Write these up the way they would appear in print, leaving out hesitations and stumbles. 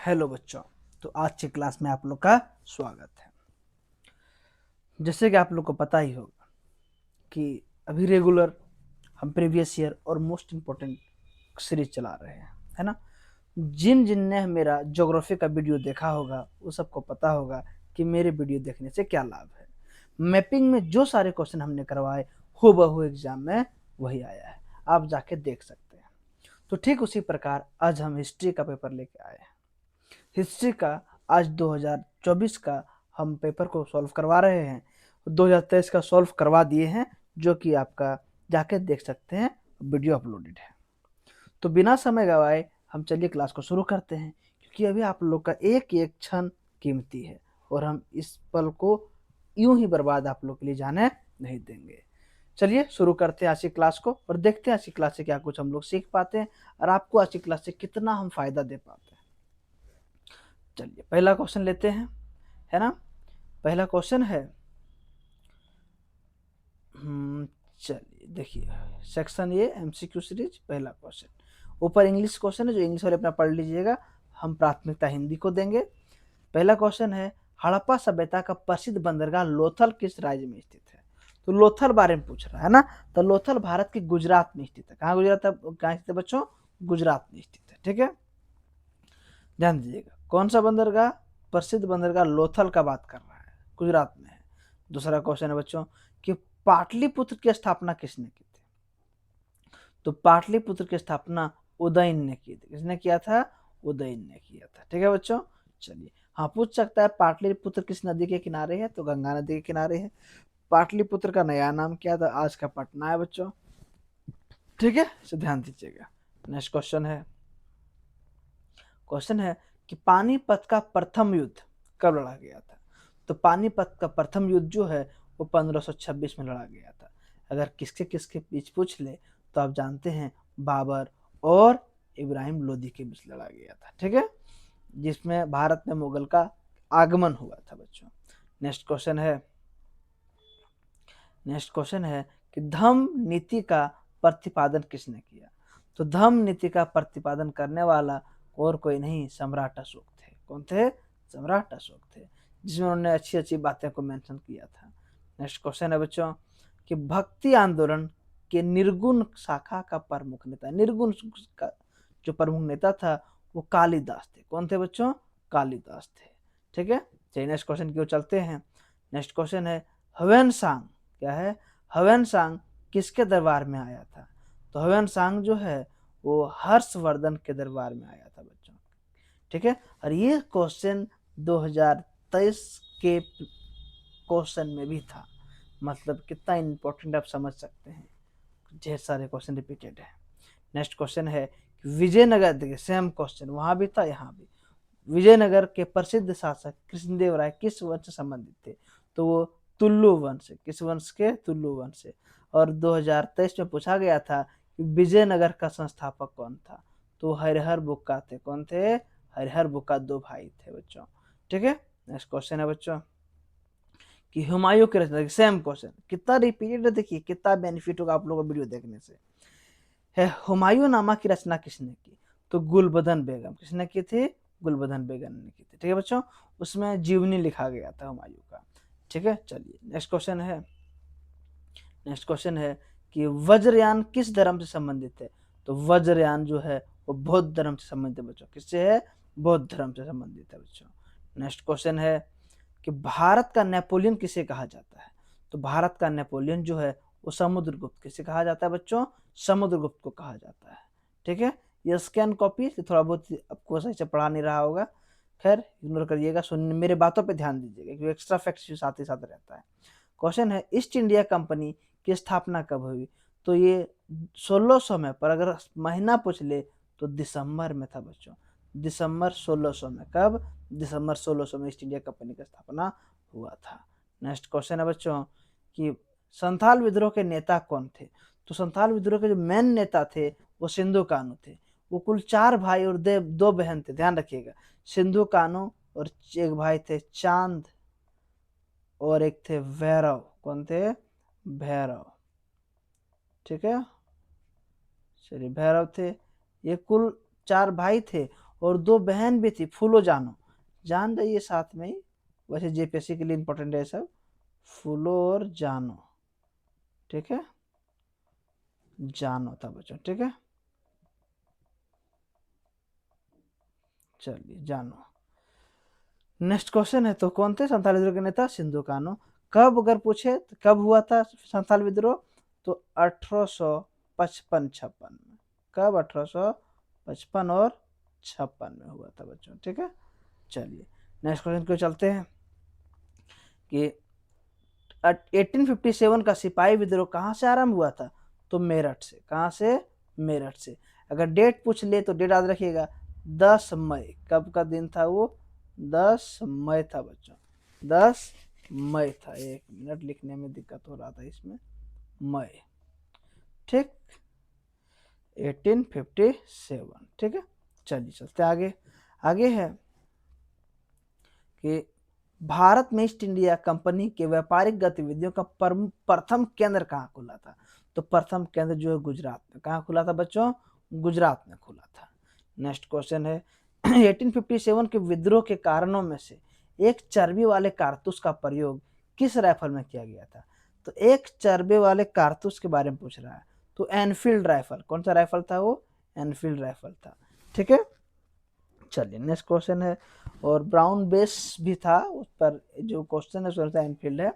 Hello बच्चों। तो आज की क्लास में आप लोग का स्वागत है। जैसे कि आप लोग को पता ही होगा कि अभी रेगुलर हम प्रीवियस ईयर और मोस्ट इम्पोर्टेंट सीरीज चला रहे हैं, है ना। जिन जिन ने मेरा ज्योग्राफी का वीडियो देखा होगा वो सबको पता होगा कि मेरे वीडियो देखने से क्या लाभ है। मैपिंग में जो सारे क्वेश्चन हमने करवाए हूबहू एग्जाम में वही आया है, आप जाके देख सकते हैं। तो ठीक उसी प्रकार आज हम हिस्ट्री का पेपर लेके आए हैं। हिस्ट्री का आज 2024 का हम पेपर को सॉल्व करवा रहे हैं। 2023 का सॉल्व करवा दिए हैं, जो कि आपका जाके देख सकते हैं, वीडियो अपलोडेड है। तो बिना समय गवाए हम चलिए क्लास को शुरू करते हैं, क्योंकि अभी आप लोग का एक एक क्षण कीमती है और हम इस पल को यूं ही बर्बाद आप लोग के लिए जाने नहीं देंगे। चलिए शुरू करते हैं आज की क्लास को और देखते हैं आज की क्लास से क्या कुछ हम लोग सीख पाते हैं और आपको आज की क्लास से कितना हम फायदा दे पाते हैं। चलिए पहला क्वेश्चन लेते हैं, है ना। पहला क्वेश्चन है, चलिए देखिए, सेक्शन ये एमसीक्यू सीरीज। पहला क्वेश्चन ऊपर इंग्लिश क्वेश्चन है, जो इंग्लिश वाले अपना पढ़ लीजिएगा, हम प्राथमिकता हिंदी को देंगे। पहला क्वेश्चन है, हड़प्पा सभ्यता का प्रसिद्ध बंदरगाह लोथल किस राज्य में स्थित है। तो लोथल बारे में पूछ रहा है ना। तो लोथल भारत के गुजरात में स्थित है। कहाँ गुजरात है, कहाँ स्थित है बच्चों, गुजरात में स्थित है। ठीक है, ध्यान दीजिएगा, कौन सा बंदरगाह, प्रसिद्ध बंदरगाह लोथल का बात कर रहा है, गुजरात में है। दूसरा क्वेश्चन है बच्चों कि पाटलिपुत्र की स्थापना किसने की थी। तो पाटलिपुत्र की स्थापना उदयन ने की थी। किसने किया था, उदयन ने किया था। ठीक है बच्चों, चलिए। हाँ, पूछ सकता है पाटलिपुत्र किस नदी के किनारे है, तो गंगा नदी के किनारे है। पाटलिपुत्र का नया नाम क्या था, आज का पटना है बच्चों। ठीक है, तो ध्यान दीजिएगा। नेक्स्ट क्वेश्चन है कि पानीपत का प्रथम युद्ध कब लड़ा गया था। तो पानीपत का प्रथम युद्ध जो है वो 1526 में लड़ा गया था। अगर किसके किसके बीच पूछ ले तो आप जानते हैं, बाबर और इब्राहिम लोदी के बीच लड़ा गया था। ठीक है, जिसमें भारत में मुगल का आगमन हुआ था बच्चों। नेक्स्ट क्वेश्चन है कि धम्म नीति का प्रतिपादन किसने किया। तो धम्म नीति का प्रतिपादन करने वाला और कोई नहीं, सम्राट अशोक थे। कौन थे, सम्राट अशोक थे, जिसमें उन्होंने अच्छी अच्छी बातें को मेंशन किया था। नेक्स्ट क्वेश्चन है बच्चों कि भक्ति आंदोलन के निर्गुण शाखा का प्रमुख नेता, निर्गुण का जो प्रमुख नेता था वो कालिदास थे। कौन थे बच्चों, कालिदास थे। ठीक है, चलिए नेक्स्ट क्वेश्चन की ओर चलते हैं। नेक्स्ट क्वेश्चन है, ह्वेनसांग क्या है, ह्वेनसांग किसके दरबार में आया था। तो ह्वेनसांग जो है वो हर्षवर्धन के दरबार में आया था बच्चों। ठीक है, और ये क्वेश्चन 2023 के क्वेश्चन में भी था। मतलब कितना इंपॉर्टेंट आप समझ सकते हैं, ढेर सारे क्वेश्चन रिपीटेड है। नेक्स्ट क्वेश्चन है विजयनगर, देखिए सेम क्वेश्चन वहां भी था यहाँ भी। विजयनगर के प्रसिद्ध शासक कृष्णदेव राय किस वंश से संबंधित थे। तो वो तुल्लु वंश से, किस वंश के, तुल्लु वंश से। और 2023 में पूछा गया था कि विजयनगर का संस्थापक कौन था। तो हरिहर बुक्का थे। कौन थे, हरिहर बुक्का, दो भाई थे बच्चों। ठीक है, नेक्स्ट क्वेश्चन है बच्चों कि हुमायूं की रचना, सेम क्वेश्चन, कितना रिपीटेड है, देखिए कितना बेनिफिट होगा आप लोगों को वीडियो देखने से। है, हुमायूं नामा की रचना किसने की। तो गुलबदन बेगम, किसने की थी, गुलबदन बेगम ने की थी। ठीक है बच्चों, उसमें जीवनी लिखा गया था हुमायूं का। ठीक है, चलिए नेक्स्ट क्वेश्चन है कि वज्रयान किस धर्म से संबंधित है। तो वज्रयान जो है वो बौद्ध धर्म से संबंधित है बच्चों। किससे है, बौद्ध धर्म से संबंधित है बच्चों। नेक्स्ट क्वेश्चन है कि भारत का नेपोलियन किसे कहा जाता है। तो भारत का नेपोलियन जो है वो समुद्रगुप्त, किसे कहा जाता है बच्चों, समुद्रगुप्त को कहा जाता है। ठीक है, ये स्कैन कॉपी से थोड़ा बहुत आपको सही से पढ़ा नहीं रहा होगा, खैर इग्नोर करिएगा, सुनने मेरे बातों पे ध्यान दीजिएगा क्योंकि एक्स्ट्रा फैक्ट्स साथ ही साथ रहता है। क्वेश्चन है ईस्ट इंडिया कंपनी की स्थापना कब हुई। तो ये 1600 में, पर अगर महीना पूछ ले तो दिसंबर में था बच्चों। दिसंबर 1600 में, कब, दिसंबर 1600 में ईस्ट इंडिया कंपनी का स्थापना हुआ था। नेक्स्ट क्वेश्चन है बच्चों कि संथाल विद्रोह के नेता कौन थे। तो संथाल विद्रोह के जो मेन नेता थे वो सिंधु कानू थे। वो कुल 4 भाई और दो बहन थे, ध्यान रखिएगा। सिंधु कानू और एक भाई थे चांद और एक थे भैरव। कौन थे, भैरव। ठीक है, चलिए भैरव थे। ये कुल 4 भाई थे और 2 बहन भी थी, फूलो जानो, जान जाइए साथ में ही, वैसे जेपीएससी के लिए इंपॉर्टेंट है सब, फूलो और जानो, ठीक है, जानो था बच्चों, ठीक है, चलिए जानो। नेक्स्ट क्वेश्चन है, तो कौन थे संथाल विद्रोह के नेता? सिंधु कान्हू। कब अगर पूछे तो कब हुआ था संथाल विद्रोह? तो 1855-56 में। कब? 1855 और 56 में हुआ था बच्चों, ठीक है। चलिए नेक्स्ट क्वेश्चन को चलते हैं कि 1857 का सिपाही विद्रोह कहाँ से आरंभ हुआ था? तो मेरठ से। कहाँ से? मेरठ से। अगर डेट पूछ ले तो डेट याद रखिएगा, 10 मई। कब का दिन था वो? 10 मई था बच्चों, 10 मई था। 1 मिनट, लिखने में दिक्कत हो रहा था इसमें, मई, ठीक, 1857, ठीक है। चलिए चलते आगे। आगे है कि भारत में ईस्ट इंडिया कंपनी के व्यापारिक गतिविधियों का प्रथम केंद्र कहाँ खुला था? तो प्रथम केंद्र जो है गुजरात में। कहाँ खुला था बच्चों? गुजरात में खुला था। नेक्स्ट क्वेश्चन है 1857 के विद्रोह के कारणों में से एक चर्बी वाले कारतूस का प्रयोग किस राइफल में किया गया था? तो एक चर्बे वाले कारतूस के बारे में पूछ रहा है, तो एनफील्ड राइफल। कौन सा राइफल था वो? एनफील्ड राइफल था, ठीक है। चलिए नेक्स्ट क्वेश्चन है, और ब्राउन बेस भी था उस पर, जो क्वेश्चन है उसका एनफील्ड है,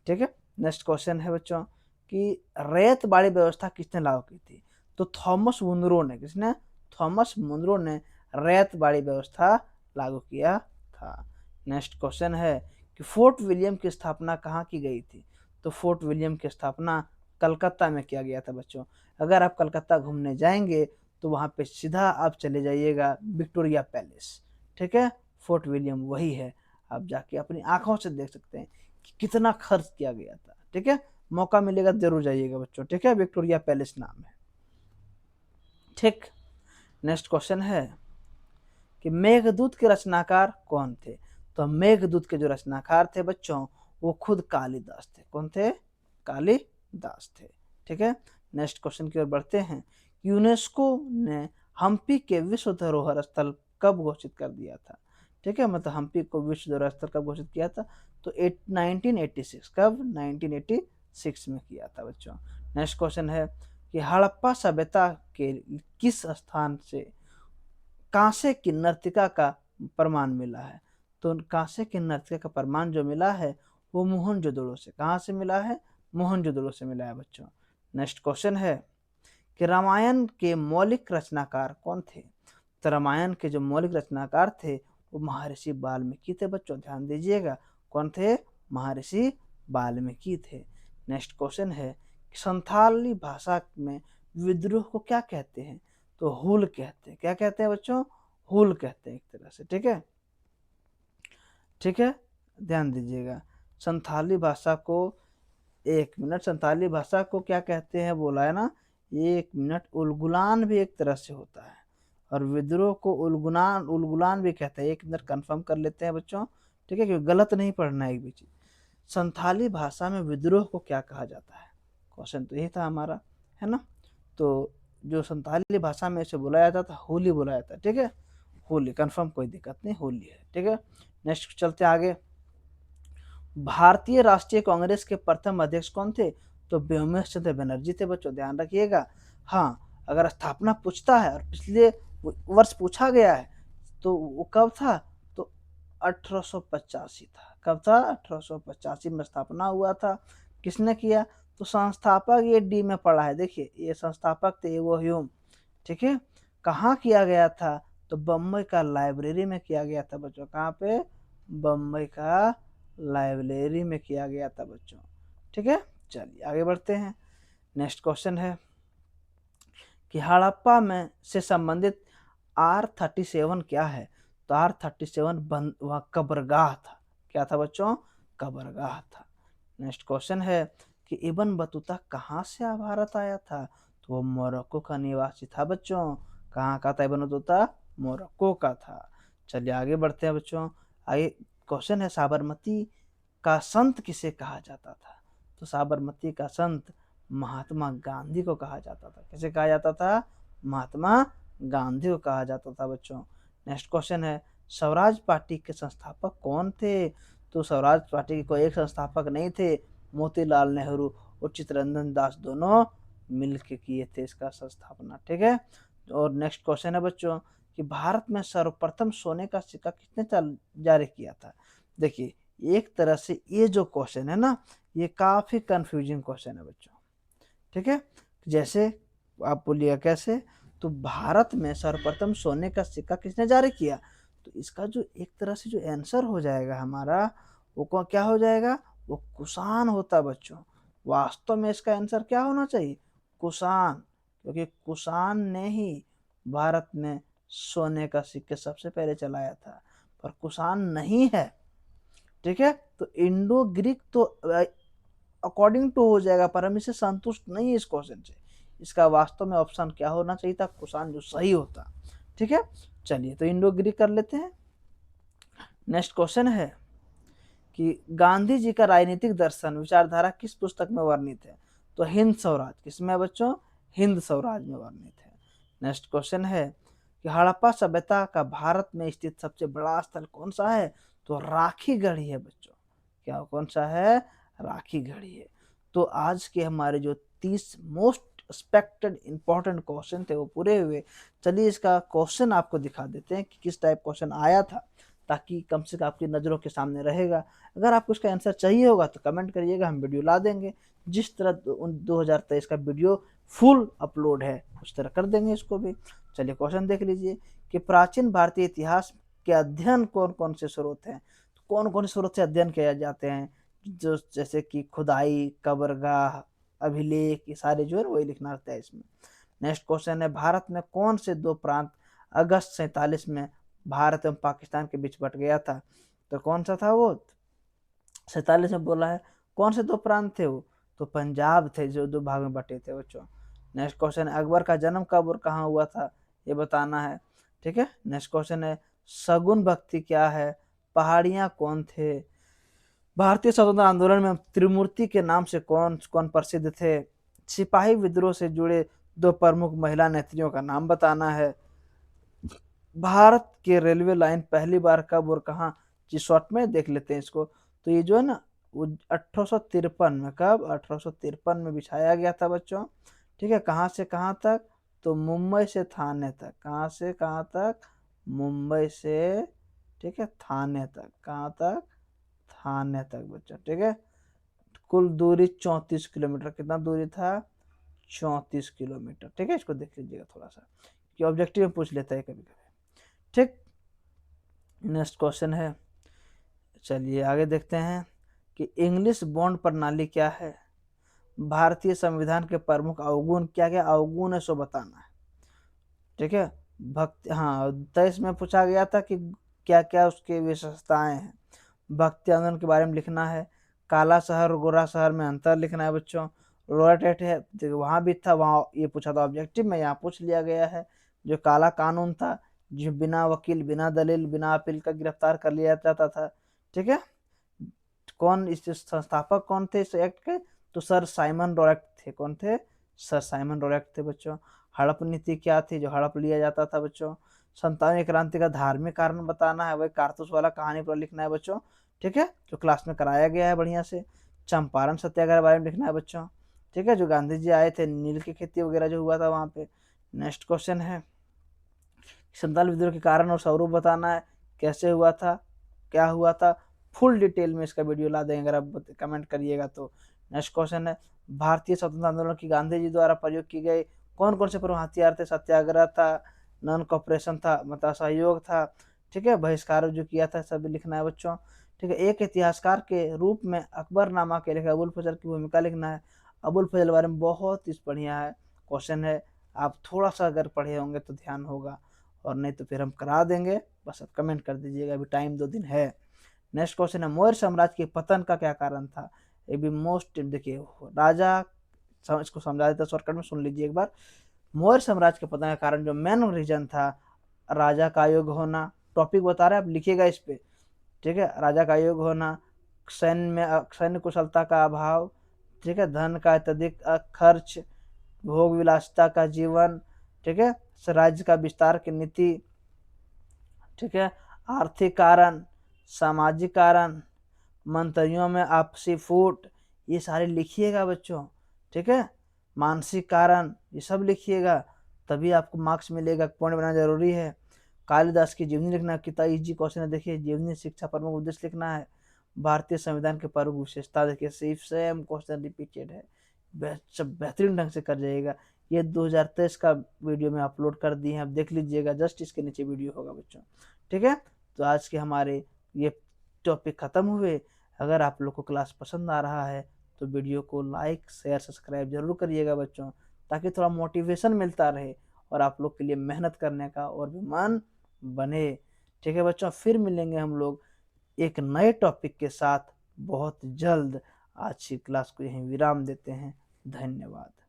ठीक है। नेक्स्ट क्वेश्चन है बच्चों कि रैयत बाड़ी व्यवस्था किसने लागू की थी? तो थॉमस मुनरो ने। किसने? थॉमस मुनरो ने रैयत बाड़ी व्यवस्था लागू किया था। नेक्स्ट क्वेश्चन है कि फोर्ट विलियम की स्थापना कहाँ की गई थी? तो फोर्ट विलियम की स्थापना कलकत्ता में किया गया था बच्चों। अगर आप कलकत्ता घूमने जाएंगे तो वहाँ पे सीधा आप चले जाइएगा विक्टोरिया पैलेस, ठीक है, फोर्ट विलियम वही है। आप जाके अपनी आंखों से देख सकते हैं कि कितना खर्च किया गया था, ठीक है। मौका मिलेगा जरूर जाइएगा बच्चों, ठीक है, विक्टोरिया पैलेस नाम है, ठीक। नेक्स्ट क्वेश्चन है कि मेघदूत के रचनाकार कौन थे? तो मेघदूत के जो रचनाकार थे बच्चों वो खुद कालिदास थे। कौन थे? कालिदास थे, ठीक है। नेक्स्ट क्वेश्चन की ओर बढ़ते हैं। यूनेस्को ने हम्पी के विश्व धरोहर स्थल कब घोषित कर दिया था? ठीक है, मतलब हम्पी को विश्व धरोहर स्थल कब घोषित किया था? तो 1986। कब? 1986 में किया था बच्चों। नेक्स्ट क्वेश्चन है कि हड़प्पा सभ्यता के किस स्थान से कांसे की नर्तिका का प्रमाण मिला है? तो कांसे की नर्तिका का प्रमाण जो मिला है वो मोहनजोदड़ो से। कहाँ से मिला है? मोहनजोदड़ो से मिला है बच्चों। नेक्स्ट क्वेश्चन है कि रामायण के मौलिक रचनाकार कौन थे? तो रामायण के जो मौलिक रचनाकार थे वो महर्षि वाल्मीकि थे बच्चों, ध्यान दीजिएगा। कौन थे? महर्षि वाल्मीकि थे। नेक्स्ट क्वेश्चन है कि संथाली भाषा में विद्रोह को क्या कहते हैं? तो हुल कहते हैं। क्या कहते हैं बच्चों? हुल कहते हैं एक तरह से, ठीक है, ठीक है, ध्यान दीजिएगा। संथाली भाषा को, 1 मिनट, संथाली भाषा को क्या कहते हैं बोला है ना, 1 मिनट, उलगुलान भी एक तरह से होता है, और विद्रोह को उलगुलान, उलगुलान भी कहते हैं। 1 मिनट कंफर्म कर लेते हैं बच्चों, ठीक है, क्योंकि गलत नहीं पढ़ना है एक भी चीज। संथाली भाषा में विद्रोह को क्या कहा जाता है? क्वेश्चन तो यही था हमारा, है ना। तो जो संथाली भाषा में इसे बुलाया जाता था, होली बुलाया जाता, ठीक है, होली कंफर्म, कोई दिक्कत नहीं, होली है, ठीक है। नेक्स्ट चलते आगे। भारतीय राष्ट्रीय कांग्रेस के प्रथम अध्यक्ष कौन थे? तो व्योमेश चंद्र बनर्जी थे बच्चों, ध्यान रखिएगा। हाँ, अगर स्थापना पूछता है और पिछले वर्ष पूछा गया है तो वो कब था? तो 1885 था। कब था? 1885 में स्थापना हुआ था। किसने किया? तो संस्थापक, ये डी में पढ़ा है, देखिए ये संस्थापक थे वो ह्यूम, ठीक है। कहाँ किया गया था? तो बम्बई का लाइब्रेरी में किया गया था बच्चों। कहाँ पे? बम्बई का लाइब्रेरी में किया गया था बच्चों, ठीक है। चलिए आगे बढ़ते हैं। नेक्स्ट क्वेश्चन है कि हड़प्पा में से संबंधित R37 क्या है? तो R37 वह कब्रगाह था। क्या था बच्चों? कब्रगाह था। नेक्स्ट क्वेश्चन है कि इब्न बतूता कहाँ से भारत आया था? तो वो मोरक्को का निवासी था बच्चों। कहाँ का था इब्न बतूता? मोरक्को का था। चलिए आगे बढ़ते हैं बच्चों। आगे क्वेश्चन है, साबरमती का संत किसे कहा जाता था? तो साबरमती का संत महात्मा गांधी को कहा जाता था। किसे कहा जाता था? महात्मा गांधी को कहा जाता था बच्चों। नेक्स्ट क्वेश्चन है स्वराज पार्टी के संस्थापक कौन थे? तो स्वराज पार्टी के कोई एक संस्थापक नहीं थे, मोतीलाल नेहरू और चित्तरंजन दास दोनों मिलकर किए थे इसका संस्थापना। ठीक है। और नेक्स्ट क्वेश्चन है बच्चों कि भारत में सर्वप्रथम सोने का सिक्का किसने जारी किया था? देखिए, एक तरह से ये जो क्वेश्चन है ना, ये काफी कंफ्यूजिंग क्वेश्चन है बच्चों। ठीक है। जैसे आप बोलिएगा कैसे, तो भारत में सर्वप्रथम सोने का सिक्का किसने जारी किया? तो इसका जो एक तरह से जो आंसर हो जाएगा हमारा, वो क्या हो जाएगा? वो कुषाण होता बच्चों। वास्तव में इसका आंसर क्या होना चाहिए? कुषाण, क्योंकि कुषाण ने ही भारत में सोने का सिक्के सबसे पहले चलाया था, पर कुषाण नहीं है। ठीक है। तो इंडो ग्रीक तो अकॉर्डिंग टू हो जाएगा, पर हम इसे संतुष्ट नहीं है इस क्वेश्चन से। इसका वास्तव में ऑप्शन क्या होना चाहिए था? कुषाण, जो सही होता। ठीक है। चलिए, तो इंडो ग्रीक कर लेते हैं। नेक्स्ट क्वेश्चन है कि गांधी जी का राजनीतिक दर्शन विचारधारा किस पुस्तक में वर्णित है? तो हिंद स्वराज। किसमें है बच्चों? हिंद स्वराज में वर्णित है। नेक्स्ट क्वेश्चन है कि हड़प्पा सभ्यता का भारत में स्थित सबसे बड़ा स्थल कौन सा है? तो राखी गढ़ी है बच्चों। क्या कौन सा है? राखी गढ़ी है। तो आज के हमारे जो 30 मोस्ट एक्सपेक्टेड इंपॉर्टेंट क्वेश्चन थे वो पूरे हुए। चलिए, इसका क्वेश्चन आपको दिखा देते हैं कि किस टाइप क्वेश्चन आया था, ताकि कम से कम आपकी नज़रों के सामने रहेगा। अगर आपको इसका आंसर चाहिए होगा तो कमेंट करिएगा, हम वीडियो ला देंगे। जिस तरह 2023 का वीडियो फुल अपलोड है उस तरह कर देंगे इसको भी। चलिए, क्वेश्चन देख लीजिए कि प्राचीन भारतीय इतिहास के अध्ययन कौन कौन से स्रोत हैं? तो कौन कौन से स्रोत से अध्ययन किए जाते हैं? जो जैसे कि खुदाई, कब्रगाह, अभिलेख, ये सारे जो है वही लिखना रहता है इसमें। नेक्स्ट क्वेश्चन है भारत में कौन से दो प्रांत अगस्त 47 में भारत एवं पाकिस्तान के बीच बट गया था? तो कौन सा था वो? 47 में बोला है। कौन से दो प्रांत थे वो? तो पंजाब थे जो दो भाग में बटे थे बच्चों। नेक्स्ट क्वेश्चन है अकबर का जन्म कब और कहाँ हुआ था? ये बताना है। ठीक है। नेक्स्ट क्वेश्चन है शगुन भक्ति क्या है? पहाड़ियाँ कौन थे? भारतीय स्वतंत्रता आंदोलन में त्रिमूर्ति के नाम से कौन कौन प्रसिद्ध थे? सिपाही विद्रोह से जुड़े दो प्रमुख महिला नेत्रियों का नाम बताना है। भारत के रेलवे लाइन पहली बार कब और कहाँ? जी शॉर्ट में देख लेते हैं इसको। तो ये जो है ना, वो 1853 में, कब? 1853 में बिछाया गया था बच्चों। ठीक है। कहाँ से कहाँ तक? तो मुंबई से थाने तक। कहाँ से कहाँ तक? मुंबई से, ठीक है, थाने तक। कहाँ तक? थाने तक बच्चों। ठीक है। कुल दूरी 34 किलोमीटर। कितना दूरी था? 34 किलोमीटर। ठीक है। इसको देख लीजिएगा थोड़ा सा, कि ऑब्जेक्टिव में पूछ लेता है कभी कभी। ठीक। नेक्स्ट क्वेश्चन है, चलिए आगे देखते हैं कि इंग्लिश बॉन्ड प्रणाली क्या है? भारतीय संविधान के प्रमुख अवगुण क्या क्या अवगुण है सो बताना है। ठीक है। भक्ति, हाँ, 23 में पूछा गया था कि क्या क्या उसके विशेषताएं हैं। भक्ति आंदोलन के बारे में लिखना है। काला शहर और गोरा शहर में अंतर लिखना है बच्चों। रोटेट है, वहाँ भी था, वहाँ ये पूछा था ऑब्जेक्टिव में, यहाँ पूछ लिया गया है। जो काला कानून था, जो बिना वकील, बिना दलील, बिना अपील का गिरफ्तार कर लिया जाता था। ठीक है। कौन इस संस्थापक कौन थे इस एक्ट के? तो सर साइमन रॉयट थे। कौन थे? सर साइमन रॉयट थे बच्चों। हड़प नीति क्या थी? जो हड़प लिया जाता था बच्चों। संतानवीं क्रांति का धार्मिक कारण बताना है, वही कारतूस वाला कहानी पर लिखना है बच्चों। ठीक है। जो क्लास में कराया गया है बढ़िया से। चंपारण सत्याग्रह के बारे में लिखना है बच्चों। ठीक है। जो गांधी जी आए थे, नील की खेती वगैरह जो हुआ था वहां पे। नेक्स्ट क्वेश्चन है संताल विद्रोह के कारण और स्वरूप बताना है, कैसे हुआ था, क्या हुआ था। फुल डिटेल में इसका वीडियो ला देंगे अगर आप कमेंट करिएगा तो। नेक्स्ट क्वेश्चन है भारतीय स्वतंत्रता आंदोलन की गांधी जी द्वारा प्रयोग की गई कौन कौन से प्रमुख हथियार थे? सत्याग्रह था, नॉन कॉपरेशन था, मतलब सहयोग था। ठीक है। बहिष्कार जो किया था सब लिखना है बच्चों। ठीक है। एक इतिहासकार के रूप में अकबरनामा के लेखक अबुल फजल की भूमिका लिखना है। अबुल फजल के बारे में बहुत ही बढ़िया है क्वेश्चन है, आप थोड़ा सा अगर पढ़े होंगे तो ध्यान होगा, और नहीं तो फिर हम करा देंगे। बस आप कमेंट कर दीजिएगा, अभी टाइम 2 दिन है। नेक्स्ट क्वेश्चन है मौर्य साम्राज्य के पतन का क्या कारण था? ये भी मोस्ट, देखिए राजा, इसको समझा देता शॉर्टकट में, सुन लीजिए एक बार। मौर्य साम्राज्य के पतन का कारण जो मेन रीजन था, राजा का योग होना। टॉपिक बता रहे हैं, आप लिखिएगा इस पे। ठीक है। राजा का योग होना, सैन्य कुशलता का अभाव। ठीक है। धन का अत्यधिक खर्च, भोग विलासिता का जीवन। ठीक है। राज्य का विस्तार की नीति, ठीक है। आर्थिक कारण, सामाजिक कारण, मंतरियों में आपसी फूट, ये सारे लिखिएगा बच्चों। ठीक है। मानसिक कारण, ये सब लिखिएगा, तभी आपको मार्क्स मिलेगा। पॉइंट बनाना जरूरी है। कालिदास की जीवनी लिखना, कितना इजी क्वेश्चन है देखिए। जीवनी शिक्षा प्रमुख उद्देश्य लिखना है। भारतीय संविधान के प्रमुख विशेषता देखिए, सिर्फ सेम क्वेश्चन रिपीटेड है, सब बेहतरीन ढंग से कर जाइएगा। ये 2023 का वीडियो में अपलोड कर दिए हैं, आप देख लीजिएगा, जस्ट इसके नीचे वीडियो होगा बच्चों। ठीक है। तो आज के हमारे ये टॉपिक खत्म हुए। अगर आप लोग को क्लास पसंद आ रहा है तो वीडियो को लाइक शेयर सब्सक्राइब जरूर करिएगा बच्चों, ताकि थोड़ा मोटिवेशन मिलता रहे और आप लोग के लिए मेहनत करने का और भी मन बने। ठीक है बच्चों, फिर मिलेंगे हम लोग एक नए टॉपिक के साथ बहुत जल्द। आज की क्लास को यहीं विराम देते हैं। धन्यवाद।